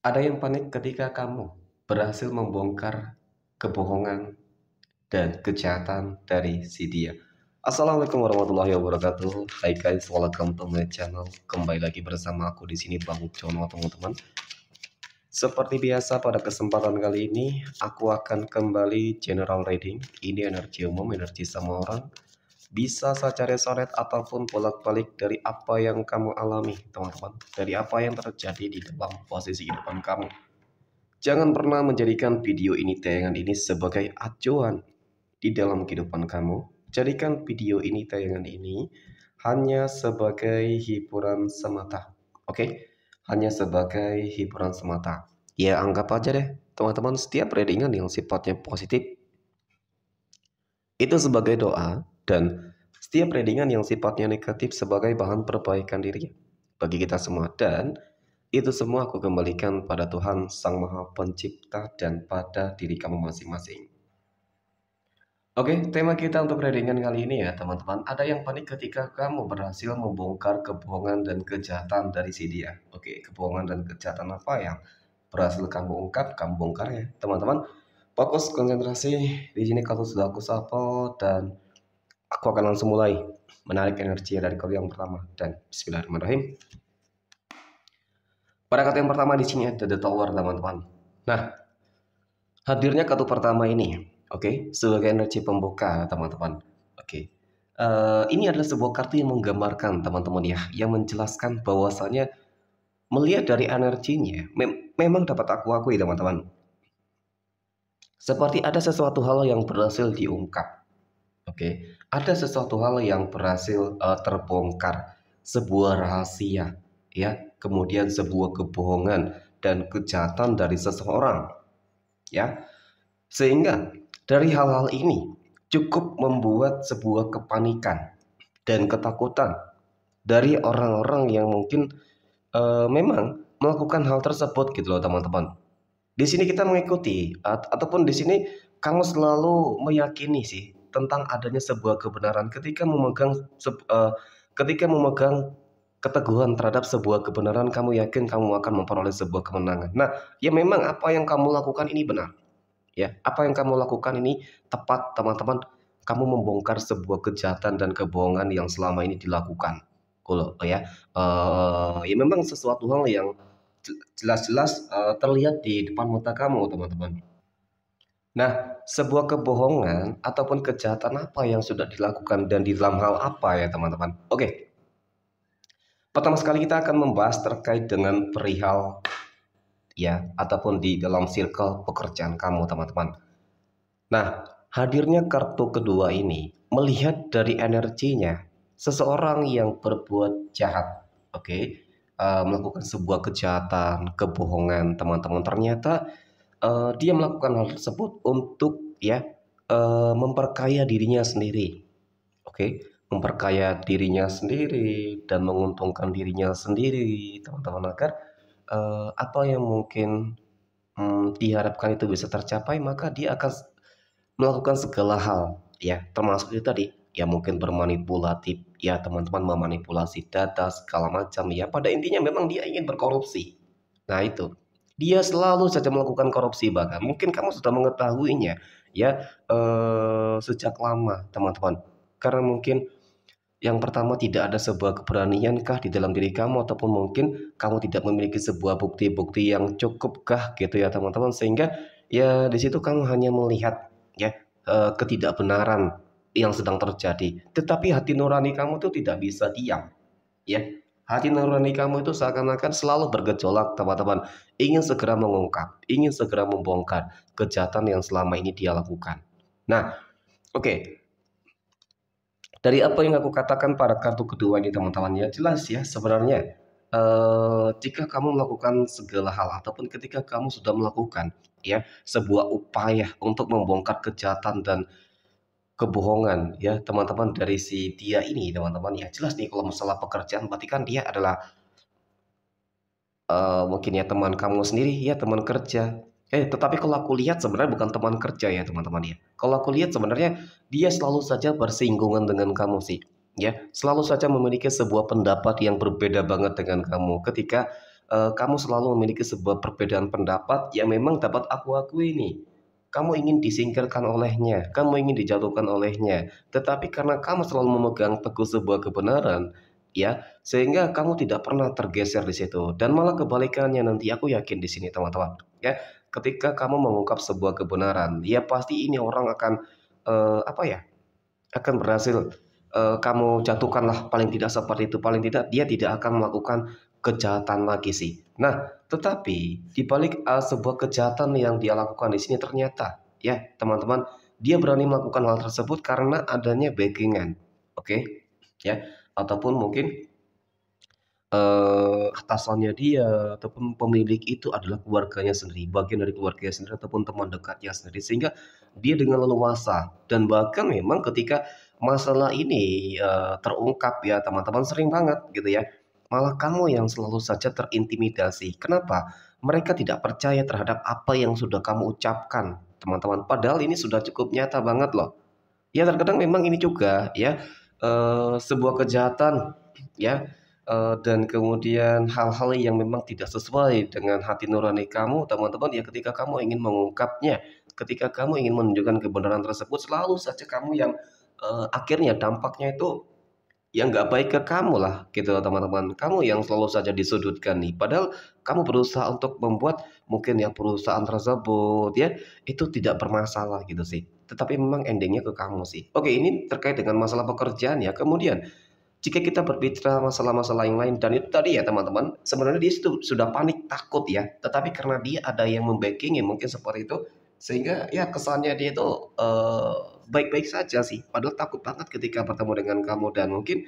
Ada yang panik ketika kamu berhasil membongkar kebohongan dan kejahatan dari si dia. Assalamualaikum warahmatullahi wabarakatuh. Hai guys, welcome to my channel. Kembali lagi bersama aku di sini Bang Jono, teman-teman. Seperti biasa pada kesempatan kali ini aku akan kembali general reading. Ini energi umum, energi sama orang. Bisa saja resonet ataupun bolak-balik dari apa yang kamu alami, teman-teman. Dari apa yang terjadi di dalam posisi kehidupan kamu. Jangan pernah menjadikan video ini, tayangan ini sebagai acuan di dalam kehidupan kamu. Jadikan video ini, tayangan ini hanya sebagai hiburan semata. Oke? Hanya sebagai hiburan semata. Ya anggap aja deh, teman-teman, setiap readingan yang sifatnya positif itu sebagai doa, dan setiap readingan yang sifatnya negatif sebagai bahan perbaikan diri bagi kita semua. Dan itu semua aku kembalikan pada Tuhan Sang Maha Pencipta dan pada diri kamu masing-masing. Oke, tema kita untuk readingan kali ini ya teman-teman. Ada yang panik ketika kamu berhasil membongkar kebohongan dan kejahatan dari si dia. Oke, kebohongan dan kejahatan apa yang berhasil kamu ungkap, kamu bongkar ya teman-teman. Fokus, konsentrasi. Di sini kalau sudah aku sapa dan aku akan langsung mulai menarik energi dari kartu yang pertama. Dan bismillahirrahmanirrahim. Pada kartu yang pertama di sini ada The Tower, teman-teman. Nah, hadirnya kartu pertama ini, oke, sebagai energi pembuka, teman-teman. Oke. Ini adalah sebuah kartu yang menggambarkan, teman-teman ya, yang menjelaskan bahwasanya melihat dari energinya, memang dapat aku akui, teman-teman. Seperti ada sesuatu hal yang berhasil diungkap. Oke, ada sesuatu hal yang berhasil terbongkar, sebuah rahasia, ya, kemudian sebuah kebohongan dan kejahatan dari seseorang, ya, sehingga dari hal-hal ini cukup membuat sebuah kepanikan dan ketakutan dari orang-orang yang mungkin memang melakukan hal tersebut gitu loh teman-teman. Di sini kita mengikuti ataupun di sini kamu selalu meyakini sih tentang adanya sebuah kebenaran ketika memegang keteguhan terhadap sebuah kebenaran, kamu yakin kamu akan memperoleh sebuah kemenangan. Nah, ya memang apa yang kamu lakukan ini benar. Ya, apa yang kamu lakukan ini tepat, teman-teman. Kamu membongkar sebuah kejahatan dan kebohongan yang selama ini dilakukan. Kalau ya, ya memang sesuatu hal yang jelas-jelas terlihat di depan mata kamu, teman-teman. Nah, sebuah kebohongan ataupun kejahatan apa yang sudah dilakukan dan di dalam hal apa ya, teman-teman? Oke, pertama sekali kita akan membahas terkait dengan perihal ya, ataupun di dalam circle pekerjaan kamu, teman-teman. Nah, hadirnya kartu kedua ini melihat dari energinya seseorang yang berbuat jahat, oke, melakukan sebuah kejahatan, kebohongan, teman-teman. Ternyata dia melakukan hal tersebut untuk ya memperkaya dirinya sendiri, oke, memperkaya dirinya sendiri dan menguntungkan dirinya sendiri, teman-teman, agar apa yang mungkin diharapkan itu bisa tercapai, maka dia akan melakukan segala hal ya, termasuk itu tadi ya, mungkin bermanipulatif ya teman-teman, memanipulasi data segala macam ya. Pada intinya memang dia ingin berkorupsi. Nah itu, dia selalu saja melakukan korupsi, bahkan mungkin kamu sudah mengetahuinya ya sejak lama, teman-teman. Karena mungkin yang pertama, tidak ada sebuah keberaniankah di dalam diri kamu, ataupun mungkin kamu tidak memiliki sebuah bukti-bukti yang cukupkah gitu ya teman-teman, sehingga ya di situ kamu hanya melihat ya ketidakbenaran yang sedang terjadi, tetapi hati nurani kamu itu tidak bisa diam ya. Hati nurani kamu itu seakan-akan selalu bergejolak, teman-teman, ingin segera mengungkap, ingin segera membongkar kejahatan yang selama ini dia lakukan. Nah, oke. Dari apa yang aku katakan pada kartu kedua ini, teman-teman, ya jelas ya sebenarnya jika kamu melakukan segala hal ataupun ketika kamu sudah melakukan ya sebuah upaya untuk membongkar kejahatan dan kebohongan ya teman-teman dari si dia ini, teman-teman, ya jelas nih kalau masalah pekerjaan berarti kan dia adalah mungkin ya teman kamu sendiri ya, teman kerja. Tetapi kalau aku lihat sebenarnya bukan teman kerja ya teman-teman ya. Kalau aku lihat sebenarnya dia selalu saja bersinggungan dengan kamu sih. Ya, selalu saja memiliki sebuah pendapat yang berbeda banget dengan kamu ketika kamu selalu memiliki sebuah perbedaan pendapat yang memang dapat aku akui nih. Kamu ingin disingkirkan olehnya, kamu ingin dijatuhkan olehnya, tetapi karena kamu selalu memegang teguh sebuah kebenaran, ya, sehingga kamu tidak pernah tergeser di situ. Dan malah kebalikannya nanti aku yakin di sini teman-teman, ya, ketika kamu mengungkap sebuah kebenaran, ya pasti ini orang akan apa ya? Akan berhasil kamu jatuhkanlah, paling tidak seperti itu, paling tidak dia tidak akan melakukan kejahatan lagi sih. Nah, tetapi di balik sebuah kejahatan yang dia lakukan di sini ternyata ya teman-teman, dia berani melakukan hal tersebut karena adanya backingan, oke, ya, ataupun mungkin atasannya dia ataupun pemilik itu adalah keluarganya sendiri, bagian dari keluarganya sendiri ataupun teman dekatnya sendiri, sehingga dia dengan leluasa dan bahkan memang ketika masalah ini terungkap ya teman-teman, sering banget gitu ya, malah kamu yang selalu saja terintimidasi. Kenapa? Mereka tidak percaya terhadap apa yang sudah kamu ucapkan teman-teman, padahal ini sudah cukup nyata banget loh. Ya terkadang memang ini juga ya sebuah kejahatan ya, dan kemudian hal-hal yang memang tidak sesuai dengan hati nurani kamu teman-teman ya, ketika kamu ingin mengungkapnya, ketika kamu ingin menunjukkan kebenaran tersebut, selalu saja kamu yang akhirnya dampaknya itu yang nggak baik ke kamu lah gitu teman-teman. Kamu yang selalu saja disudutkan nih. Padahal kamu berusaha untuk membuat mungkin yang perusahaan tersebut ya itu tidak bermasalah gitu sih. Tetapi memang endingnya ke kamu sih. Oke, ini terkait dengan masalah pekerjaan ya. Kemudian jika kita berbicara masalah-masalah yang lain dan itu tadi ya teman-teman, sebenarnya dia itu sudah panik takut ya. Tetapi karena dia ada yang membacking mungkin seperti itu, sehingga ya kesannya dia itu baik-baik saja sih. Padahal takut banget ketika bertemu dengan kamu dan mungkin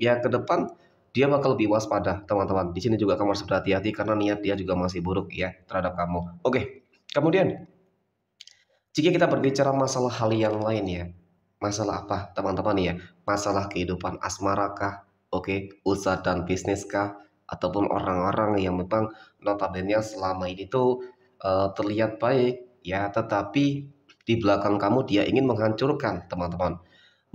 ya ke depan dia bakal lebih waspada teman-teman. Di sini juga kamu harus berhati-hati karena niat dia juga masih buruk ya terhadap kamu. Oke, kemudian jika kita berbicara masalah hal yang lain ya, masalah apa teman-teman ya? Masalah kehidupan asmara kah? Oke, usaha dan bisnis kah? Ataupun orang-orang yang memang notabene selama ini tuh terlihat baik ya, tetapi di belakang kamu dia ingin menghancurkan teman-teman.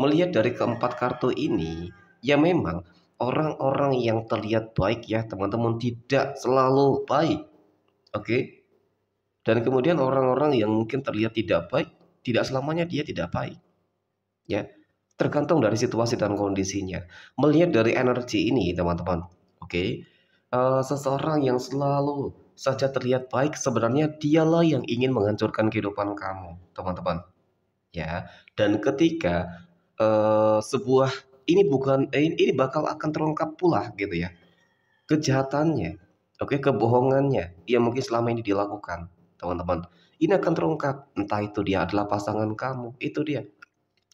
Melihat dari keempat kartu ini, ya memang orang-orang yang terlihat baik ya teman-teman tidak selalu baik. Oke, dan kemudian orang-orang yang mungkin terlihat tidak baik, tidak selamanya dia tidak baik. Ya, tergantung dari situasi dan kondisinya. Melihat dari energi ini, teman-teman. Oke, seseorang yang selalu saja terlihat baik, sebenarnya dialah yang ingin menghancurkan kehidupan kamu, teman-teman. Ya, dan ketika sebuah ini bukan ini bakal akan terungkap pula gitu ya kejahatannya, oke, kebohongannya yang mungkin selama ini dilakukan, teman-teman. Ini akan terungkap, entah itu dia adalah pasangan kamu, itu dia,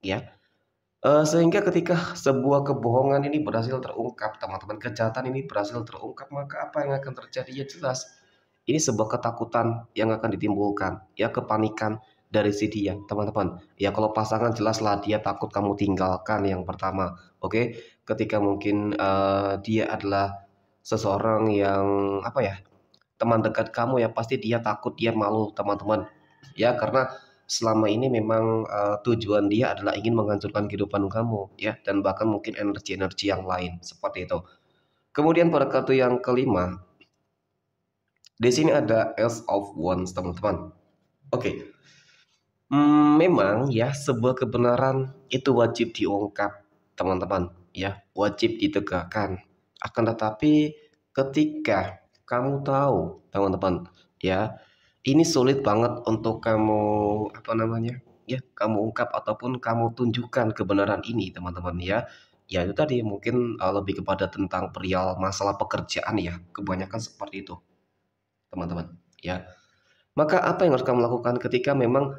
ya. Sehingga ketika sebuah kebohongan ini berhasil terungkap, teman-teman, kejahatan ini berhasil terungkap, maka apa yang akan terjadi? Ya jelas, ini sebuah ketakutan yang akan ditimbulkan, ya kepanikan dari si dia, teman-teman. Ya kalau pasangan jelaslah dia takut kamu tinggalkan yang pertama, oke. Ketika mungkin dia adalah seseorang yang apa ya, teman dekat kamu ya pasti dia takut, dia malu teman-teman. Ya karena selama ini memang tujuan dia adalah ingin menghancurkan kehidupan kamu ya dan bahkan mungkin energi-energi yang lain seperti itu. Kemudian pada kartu yang kelima, di sini ada Ace of Wands teman-teman. Oke, memang ya sebuah kebenaran itu wajib diungkap teman-teman ya, wajib ditegakkan. Akan tetapi ketika kamu tahu teman-teman ya, ini sulit banget untuk kamu apa namanya ya, kamu ungkap ataupun kamu tunjukkan kebenaran ini teman-teman ya. Ya itu tadi mungkin lebih kepada tentang perihal masalah pekerjaan ya, kebanyakan seperti itu teman-teman ya. Maka apa yang harus kamu lakukan ketika memang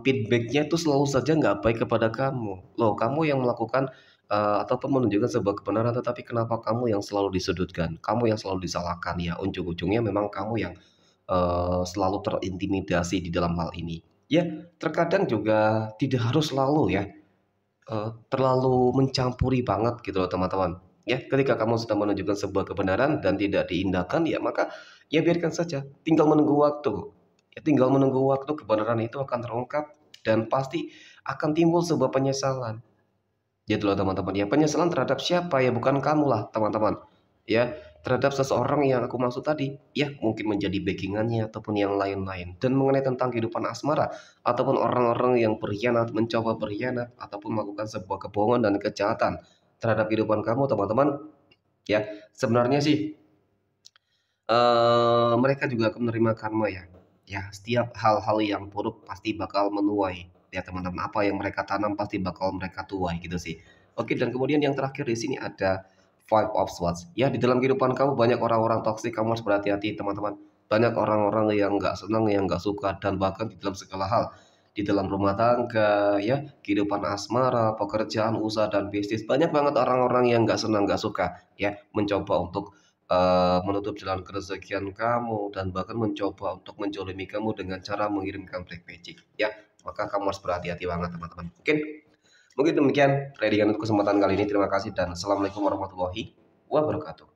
feedback-nya itu selalu saja nggak baik kepada kamu? Loh, kamu yang melakukan ataupun menunjukkan sebuah kebenaran, tetapi kenapa kamu yang selalu disudutkan? Kamu yang selalu disalahkan ya, ujung-ujungnya memang kamu yang selalu terintimidasi di dalam hal ini. Ya, terkadang juga tidak harus selalu ya terlalu mencampuri banget gitu loh teman-teman. Ya, ketika kamu sudah menunjukkan sebuah kebenaran dan tidak diindahkan ya maka ya biarkan saja, tinggal menunggu waktu. Ya, tinggal menunggu waktu kebenaran itu akan terungkap dan pasti akan timbul sebuah penyesalan. Gitu loh teman-teman. Ya penyesalan terhadap siapa ya, bukan kamu lah teman-teman. Ya, terhadap seseorang yang aku maksud tadi, ya mungkin menjadi backingannya ataupun yang lain-lain. Dan mengenai tentang kehidupan asmara ataupun orang-orang yang berkhianat, mencoba berkhianat ataupun melakukan sebuah kebohongan dan kejahatan terhadap kehidupan kamu, teman-teman, ya sebenarnya sih mereka juga akan menerima karma ya. Ya, setiap hal-hal yang buruk pasti bakal menuai. Ya, teman-teman, apa yang mereka tanam pasti bakal mereka tuai gitu sih. Oke, dan kemudian yang terakhir di sini ada Five of Swords. Ya, di dalam kehidupan kamu banyak orang-orang toksik, kamu harus berhati-hati, teman-teman. Banyak orang-orang yang nggak senang, yang nggak suka, dan bahkan di dalam segala hal. Di dalam rumah tangga, ya, kehidupan asmara, pekerjaan, usaha, dan bisnis. Banyak banget orang-orang yang nggak senang, nggak suka, ya, mencoba untuk menutup jalan kerezekian kamu dan bahkan mencoba untuk menzolimi kamu dengan cara mengirimkan black magic ya, maka kamu harus berhati-hati banget teman-teman. Mungkin demikian readingan untuk kesempatan kali ini. Terima kasih dan assalamualaikum warahmatullahi wabarakatuh.